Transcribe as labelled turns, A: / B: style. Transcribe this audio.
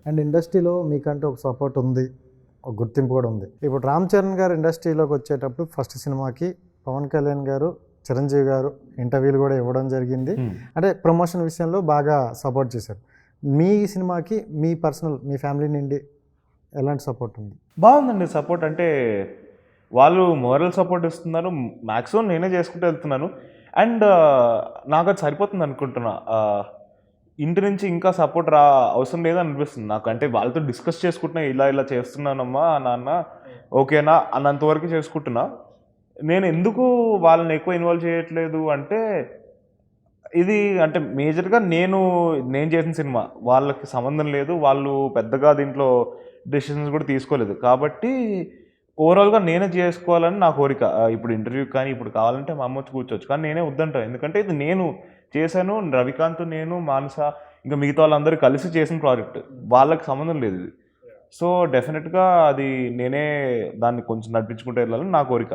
A: And ఇండస్ట్రీలో మీకంటే ఒక సపోర్ట్ ఉంది, ఒక గుర్తింపు కూడా ఉంది. ఇప్పుడు రామ్ చరణ్ గారు ఇండస్ట్రీలోకి వచ్చేటప్పుడు ఫస్ట్ సినిమాకి పవన్ కళ్యాణ్ గారు, చిరంజీవి గారు ఇంటర్వ్యూలు కూడా ఇవ్వడం జరిగింది. అంటే ప్రమోషన్ విషయంలో బాగా సపోర్ట్ చేశారు. మీ సినిమాకి మీ పర్సనల్ మీ ఫ్యామిలీ నుండి ఎలాంటి సపోర్ట్ ఉంది?
B: బాగుందండి సపోర్ట్. అంటే వాళ్ళు మోరల్ సపోర్ట్ ఇస్తున్నారు, మ్యాక్సిమం నేనే చేసుకుంటూ వెళ్తున్నాను. అండ్ నాకు అది సరిపోతుంది అనుకుంటున్నా. ఇంటి నుంచి ఇంకా సపోర్ట్ అవసరం లేదని అనిపిస్తుంది నాకు. అంటే వాళ్ళతో డిస్కస్ చేసుకుంటున్నా, ఇలా ఇలా చేస్తున్నానమ్మా నాన్న ఓకేనా అన్నంతవరకు చేసుకుంటున్నా. నేను ఎందుకు వాళ్ళని ఎక్కువ ఇన్వాల్వ్ చేయట్లేదు అంటే, ఇది అంటే మేజర్గా నేను చేసిన సినిమా వాళ్ళకి సంబంధం లేదు, వాళ్ళు పెద్దగా దీంట్లో డెసిషన్స్ కూడా తీసుకోలేదు. కాబట్టి ఓవరాల్గా నేనే చేసుకోవాలని నా కోరిక. ఇప్పుడు ఇంటర్వ్యూ కానీ ఇప్పుడు కావాలంటే మా అమ్మ వచ్చి కూర్చోవచ్చు, కానీ నేనే వద్దంటాను. ఎందుకంటే ఇది నేను చేశాను, రవికాంత్, నేను, మానస, ఇంకా మిగతా వాళ్ళందరూ కలిసి చేసిన ప్రాజెక్ట్, వాళ్ళకి సంబంధం లేదు ఇది. సో డెఫినెట్గా అది నేనే దాన్ని కొంచెం నడిపించుకుంటూ వెళ్ళాలని నా కోరిక.